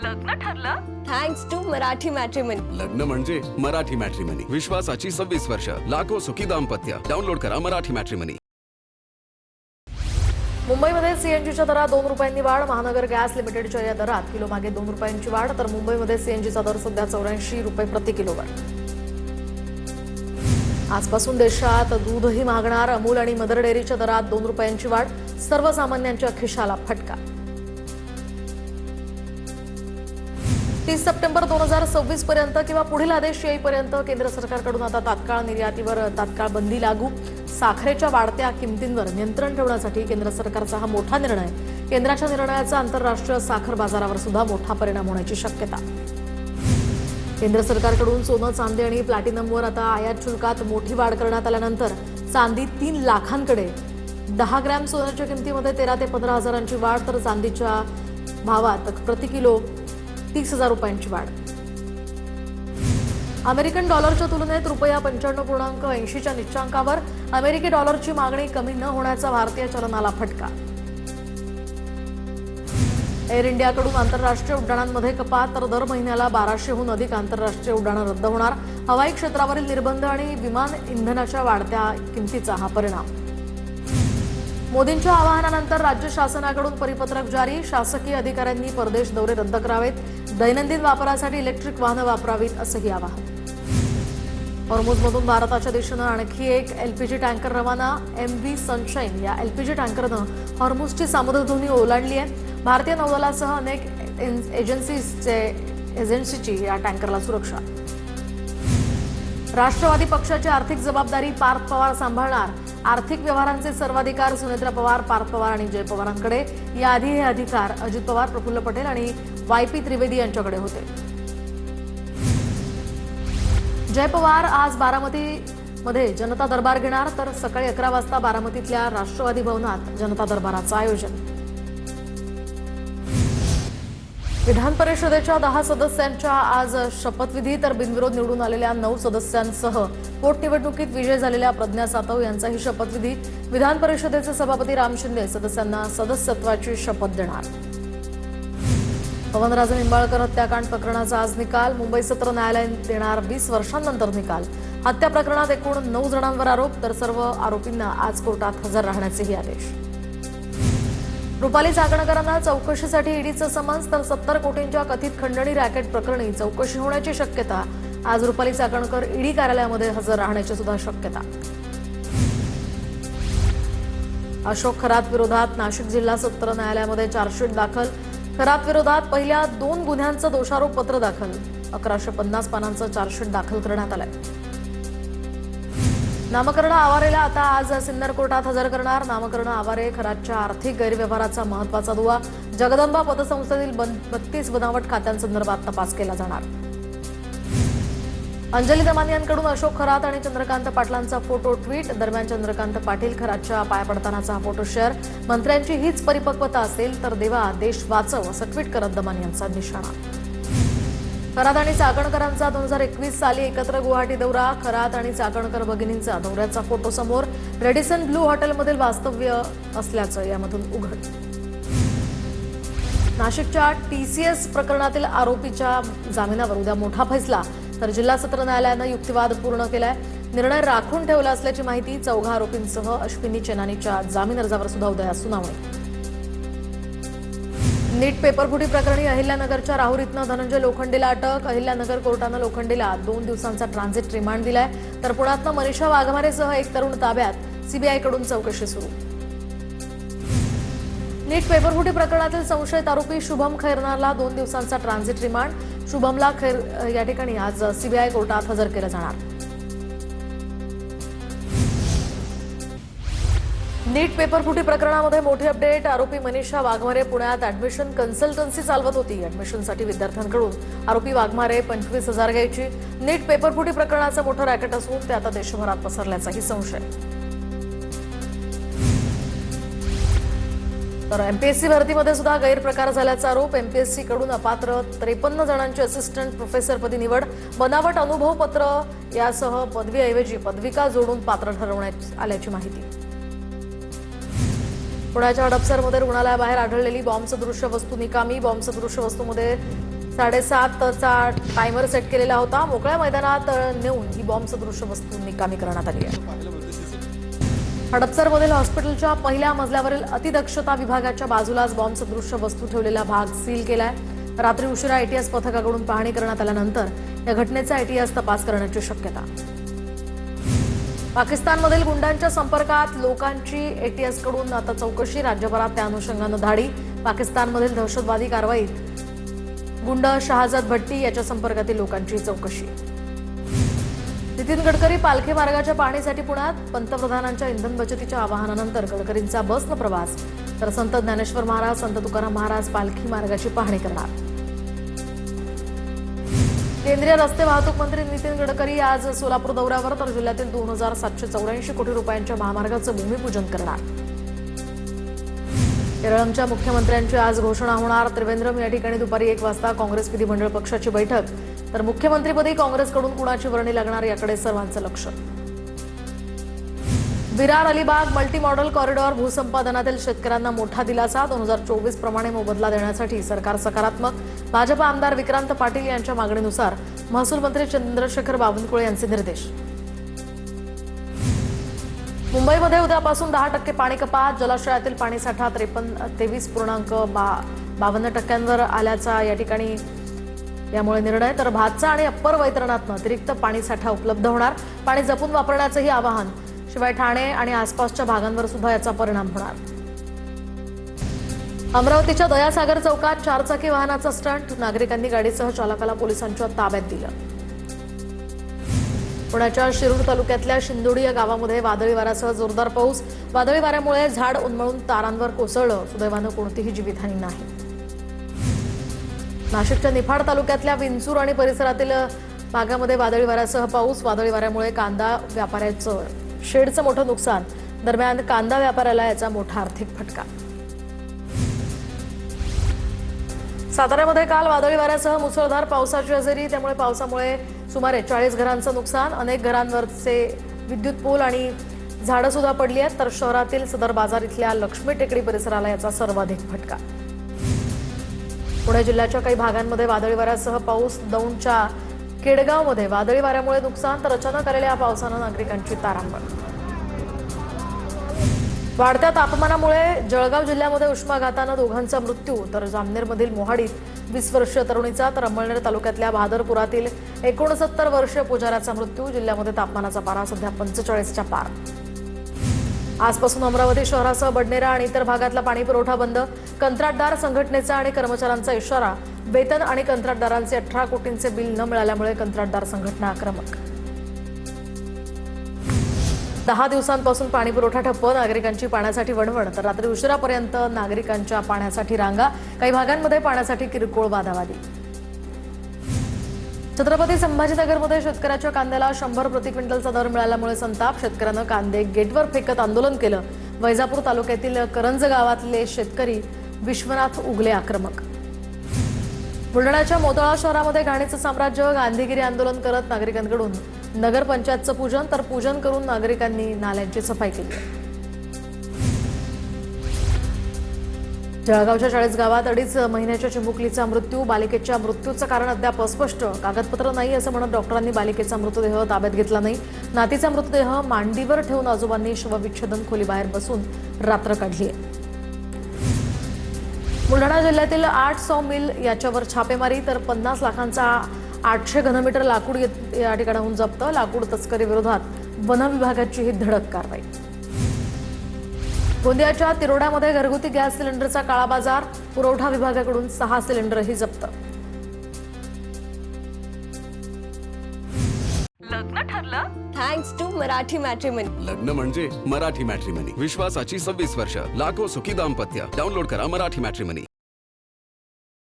लग्न ठरलं? Thanks to Marathi matrimony. लग्न म्हणजे मराठी मॅट्रिमनी. विश्वासाची 26 वर्ष. लाखो सुखी दाम्पत्य. डाउनलोड करा मराठी मॅट्रिमनी. मुंबईमध्ये सीएनजीच्या दरात 2 रुपयांनी वाढ. महानगर गॅस लिमिटेडच्या या दरात किलोमागे 2 रुपयांची वाढ. तर मुंबईमध्ये सीएनजीचा दर सध्या 84 रुपये प्रति किलोवर. आजपासून देशात दूधही महागणार. अमूल आणि मदर डेअरीच्या दरात 2 रुपयांची वाढ. सर्वसामान्यांच्या खिशाला फटका. 30 सप्टेंबर 2026 पर्यंत किंवा पुढील आदेश येईपर्यंत केंद्र सरकारकडून आता तात्काळ निर्यातीवर तात्काळ बंदी लागू. साखरेच्या वाढत्या किमतींवर नियंत्रण ठेवण्यासाठी केंद्र सरकारचा हा मोठा निर्णय. केंद्राच्या निर्णयाचा आंतरराष्ट्रीय साखर बाजारावर सुद्धा मोठा परिणाम होण्याची शक्यता. केंद्र सरकारकडून सोनं, चांदी आणि प्लॅटिनमवर आता आयात शुल्कात मोठी वाढ करण्यात आल्यानंतर चांदी 3 लाखांकडे. 10 ग्रॅम सोन्याच्या किमतीमध्ये 13 ते 15 हजारांची वाढ. तर चांदीच्या भावात प्रति किलो 30,000 रुपयांची वाढ. अमेरिकन डॉलरच्या तुलनेत रुपया 95.80च्या निच्चांकावर. अमेरिकी डॉलरची मागणी कमी न होण्याचा भारतीय चलनाला फटका. एअर इंडियाकडून आंतरराष्ट्रीय उड्डाणांमध्ये कपात. तर दर महिन्याला 1200हून अधिक आंतरराष्ट्रीय उड्डाणं रद्द होणार. हवाई क्षेत्रावरील निर्बंध आणि विमान इंधनाच्या वाढत्या किमतीचा हा परिणाम. मोदींच्या आवाहनानंतर राज्य शासनाकडून परिपत्रक जारी. शासकीय अधिकाऱ्यांनी परदेश दौरे रद्द करावेत. दैनंदिन वापरासाठी इलेक्ट्रिक वाहनं वापरावीत असंही आवाहन. हॉर्मुझमधून भारताच्या दिशेनं आणखी एक एलपीजी टँकर रवाना. MV सनशाईन या एलपीजी टँकरनं हॉर्मुझची सामुद्रधुनी ओलांडली आहे. भारतीय नौदलासह अनेक एजन्सीची या टँकरला सुरक्षा. राष्ट्रवादी पक्षाची आर्थिक जबाबदारी पार्थ पवार सांभाळणार. आर्थिक व्यवहारांचे सर्वाधिकार सुनेत्रा पवार, पार्थ पवार आणि जय पवारांकडे. याआधी हे अधिकार अजित पवार, प्रफुल्ल पटेल आणि YP त्रिवेदी यांच्याकडे होते. जय पवार आज बारामतीमध्ये जनता दरबार घेणार. तर सकाळी 11 वाजता बारामतीतल्या राष्ट्रवादी भवनात जनता दरबाराचं आयोजन. विधान परिषदेच्या 10 सदस्यांच्या आज शपथविधी. तर बिनविरोध निवडून आलेल्या 9 सदस्यांसह पोटनिवडणुकीत विजय झालेल्या प्रज्ञा सातव यांचाही शपथविधी. विधान परिषदेचे सभापती राम शिंदे सदस्यांना सदस्यत्वाची शपथ देणार. पवनराजे निंबाळकर हत्याकांड प्रकरणाचा आज निकाल. मुंबई सत्र न्यायालय देणार 20 वर्षांनंतर निकाल. हत्या प्रकरणात एकूण 9 जणांवर आरोप. तर सर्व आरोपींना आज कोर्टात हजर राहण्याचेही आदेश. रुपाली चाकणकरांना चौकशीसाठी ईडीचं समन्स. तर 70 कोटींच्या कथित खंडणी रॅकेट प्रकरणी चौकशी होण्याची शक्यता. आज रुपाली चाकणकर ईडी कार्यालयामध्ये हजर राहण्याची सुद्धा शक्यता. अशोक खरात विरोधात नाशिक जिल्हा सत्र न्यायालयामध्ये चार्जशीट दाखल. खरात विरोधात पहिल्या 2 गुन्ह्यांचं दोषारोप पत्र दाखल. 1150 पानांचं चार्जशीट दाखल करण्यात आलंय. नामकर्ण आवारेला आता आज सिन्नर कोर्टात हजर करणार. नामकर्ण आवारे खरातच्या आर्थिक गैरव्यवहाराचा महत्वाचा दुवा. जगदंबा पतसंस्थेतील 32 बनावट खात्यांसंदर्भात तपास केला जाणार. अंजली दमानी यांकडून अशोक खरात आणि चंद्रकांत पाटलांचा फोटो ट्विट. दरम्यान चंद्रकांत पाटील खरातच्या पाया पडतानाचा फोटो शेअर. मंत्र्यांची हीच परिपक्वता असेल तर देवा देश वाचव असं ट्विट करत दमानी यांचा निशाणा. खरात आणि चाकणकरांचा 2021 साली एकत्र गुवाहाटी दौरा. खरात आणि चाकणकर भगिनींचा दौऱ्याचा फोटो समोर. रेडिसन ब्लू हॉटेलमधील वास्तव्य असल्याचं यामधून उघड. नाशिकच्या TCS प्रकरणातील आरोपीच्या जामिनावर उद्या मोठा फैसला. तर जिल्हा सत्र न्यायालयानं युक्तिवाद पूर्ण केलाय. निर्णय राखून ठेवला असल्याची माहिती. 4 आरोपींसह अश्विनी चेनानीच्या जामीन अर्जावर सुद्धा उद्या सुनावणी. नीट पेपरफुटी प्रकरणी अहिल्यानगरच्या राहुरीतनं धनंजय लोखंडेला अटक. अहिल्यानगर कोर्टानं लोखंडेला 2 दिवसांचा ट्रान्झिट रिमांड दिलाय. तर पुण्यातनं मनीषा वाघमारेसह एक तरुण ताब्यात. CBI कडून चौकशी सुरू. नीट पेपरफुटी प्रकरणातील संशयित आरोपी शुभम खैरनारला 2 दिवसांचा ट्रान्झिट रिमांड. शुभमला या ठिकाणी आज CBI कोर्टात हजर केलं जाणार. नीट पेपरफुटी प्रकरणामध्ये मोठी अपडेट. आरोपी मनीषा वाघमारे पुण्यात ऍडमिशन कन्सल्टन्सी चालवत होती. ऍडमिशनसाठी विद्यार्थ्यांकडून आरोपी वाघमारे 25,000 घ्यायची. नीट पेपरफुटी प्रकरणाचं मोठं रॅकेट असून ते आता देशभरात पसरल्याचाही संशय. तर MPSC भरतीमध्ये सुद्धा गैरप्रकार झाल्याचा आरोप. MPSC कडून अपात्र 53 जणांची असिस्टंट प्रोफेसरपदी निवड. बनावट अनुभवपत्र यासह पदवीऐवजी पदविका जोडून पात्र ठरवण्यात आल्याची माहिती. पुण्याच्या हडपसरमध्ये रुग्णालयाबाहेर आढळलेली बॉम्बसदृश्य वस्तू निकामी. बॉम्बसदृश्य वस्तूमध्ये 7:30चा टायमर सेट केलेला होता. मोकळ्या मैदानात नेऊन ही बॉम्ब सदृश वस्तू निकामी करण्यात आली आहे. हडपसरमधील हॉस्पिटलच्या पहिल्या मजल्यावरील अतिदक्षता विभागाच्या बाजूलाच बॉम्ब सदृश वस्तू ठेवलेला भाग सील केलाय. रात्री उशिरा एटीएस पथकाकडून पाहणी करण्यात आल्यानंतर या घटनेचा एटीएस तपास करण्याची शक्यता. पाकिस्तानमधील गुंडांच्या संपर्कात लोकांची एटीएसकडून आता चौकशी. राज्यभरात त्या अनुषंगानं धाडी. पाकिस्तानमधील दहशतवादी कारवाईत गुंड शहाजाद भट्टी याच्या संपर्कातील लोकांची चौकशी. नितीन गडकरी पालखी मार्गाच्या पाहणीसाठी पुण्यात. पंतप्रधानांच्या इंधन बचतीच्या आवाहनानंतर गडकरींचा बसनं प्रवास. तर संत ज्ञानेश्वर महाराज, संत तुकाराम महाराज पालखी मार्गाची पाहणी करणार. केंद्रीय रस्ते वाहतूक मंत्री नितीन गडकरी आज सोलापूर दौऱ्यावर. तर जिल्ह्यातील 2784 कोटी रुपयांच्या महामार्गाचं भूमिपूजन करणार. केरळच्या मुख्यमंत्र्यांची आज घोषणा होणार. त्रिवेंद्रम या ठिकाणी दुपारी 1 वाजता काँग्रेस विधिमंडळ पक्षाची बैठक. तर मुख्यमंत्रीपदी काँग्रेसकडून कुणाची वर्णी लागणार याकडे सर्वांचं लक्ष. Virar Alibag multi modal corridor भूसंपादनातील शेतकऱ्यांना मोठा दिलासा. 2024 प्रमाणे मोबदला देण्यासाठी सरकार सकारात्मक. भाजप आमदार विक्रांत पाटील यांच्या मागणीनुसार महसूल मंत्री चंद्रशेखर बावनकुळे यांचे निर्देश. मुंबईमध्ये उद्यापासून 10% पाणी कपात. जलाशयातील पाणीसाठा 23.52% आल्याचा या ठिकाणी यामुळे निर्णय. तर भातचा आणि अप्पर वैतरणातून अतिरिक्त पाणीसाठा उपलब्ध होणार. पाणी जपून वापरण्याचंही आवाहन. शिवाय ठाणे आणि आसपासच्या भागांवर सुद्धा याचा परिणाम होणार. अमरावतीच्या दयासागर चौकात 4चाकी वाहनाचा स्टंट. नागरिकांनी गाडीसह चालकाला पोलिसांच्या ताब्यात दिलं. पुण्याच्या शिरूर तालुक्यातल्या शिंदोडी या गावामध्ये वादळी वाऱ्यासह जोरदार पाऊस. वादळी वाऱ्यामुळे झाड उन्मळून तारांवर कोसळलं. सुदैवानं कोणतीही जीवितहानी नाही. नाशिकच्या निफाड तालुक्यातल्या विंचूर आणि परिसरातील भागामध्ये वादळी वाऱ्यासह पाऊस. वादळी वाऱ्यामुळे कांदा व्यापाऱ्याचं शेडचं मोठं नुकसान. दरम्यान कांदा व्यापाऱ्याला याचा मोठा आर्थिक फटका. साताऱ्यामध्ये काल वादळी वाऱ्यासह मुसळधार पावसाची हजेरी. त्यामुळे पावसामुळे सुमारे 40 घरांचं नुकसान. अनेक घरांवरचे विद्युत पोल आणि झाडं सुद्धा पडली आहेत. तर शहरातील सदर बाजार इथल्या लक्ष्मी टेकडी परिसराला याचा सर्वाधिक फटका. पुणे जिल्ह्याच्या काही भागांमध्ये वादळी वाऱ्यासह पाऊस. दौंडच्या केडगावमध्ये वादळी वाऱ्यामुळे नुकसान. तर अचानक आलेल्या या पावसानं नागरिकांची तारांबळ. वाढत्या तापमानामुळे जळगाव जिल्ह्यामध्ये उष्माघातानं दोघांचा मृत्यू. तर जामनेरमधील मोहाडीत 20 वर्षीय तरुणीचा. तर अंमळनेर तालुक्यातल्या बहादरपुरातील 69 वर्षीय पुजाऱ्याचा मृत्यू. जिल्ह्यामध्ये तापमानाचा पारा सध्या 45च्या पार. आजपासून अमरावती शहरासह बडनेरा आणि इतर भागातला पाणी पुरवठा बंद. कंत्राटदार संघटनेचा आणि कर्मचाऱ्यांचा इशारा. वेतन आणि कंत्राटदारांचे 18 कोटींचे बिल न मिळाल्यामुळे कंत्राटदार संघटना आक्रमक. 10 दिवसांपासून पाणी पुरवठा ठप्प. नागरिकांची पाण्यासाठी वणवण. तर रात्री उशिरापर्यंत नागरिकांच्या पाण्यासाठी रांगा. काही भागांमध्ये पाण्यासाठी किरकोळ वादावादी. छत्रपती संभाजीनगरमध्ये शेतकऱ्याच्या कांद्याला 100 प्रति क्विंटलचा दर मिळाल्यामुळे संताप. शेतकऱ्यानं कांदे गेटवर फेकत आंदोलन केलं. वैजापूर तालुक्यातील करंज गावातले शेतकरी विश्वनाथ उगले आक्रमक. बुलढाण्याच्या मोताळा शहरामध्ये घाणीचं साम्राज्य. गांधीगिरी आंदोलन करत नागरिकांकडून नगरपंचायतचं पूजन. तर पूजन करून नागरिकांनी नाल्यांची सफाई केली. जळगावच्या 40 गावात 2.5 महिन्याच्या चिमुकलीचा मृत्यू. बालिकेच्या मृत्यूचं कारण अद्याप अस्पष्ट. कागदपत्र नाही असं म्हणत डॉक्टरांनी बालिकेचा मृतदेह ताब्यात घेतला नाही. नातीचा मृतदेह मांडीवर ठेवून आजोबांनी शवविच्छेदन खोलीबाहेर बसून रात्र काढली आहे. बुलढाणा जिल्ह्यातील 8 सॉ मिल याच्यावर छापेमारी. तर 50 लाखांचा 800 घनमीटर लाकूड या ठिकाणाहून जप्त. लाकूड तस्करी विरोधात वन विभागाची ही धडक कारवाई. गोंदियाच्या तिरोड्यामध्ये घरगुती गॅस सिलेंडरचा काळा बाजार. पुरवठा विभागाकडून 6 सिलेंडरही जप्त. लग्न ठरलं थँक्स टू मराठी मॅट्रिमनी. लग्न म्हणजे मराठी मॅट्रिमनी. विश्वासाची 26 वर्ष. लाखो सुखी दाम्पत्य. डाउनलोड करा मराठी मॅट्रिमनी.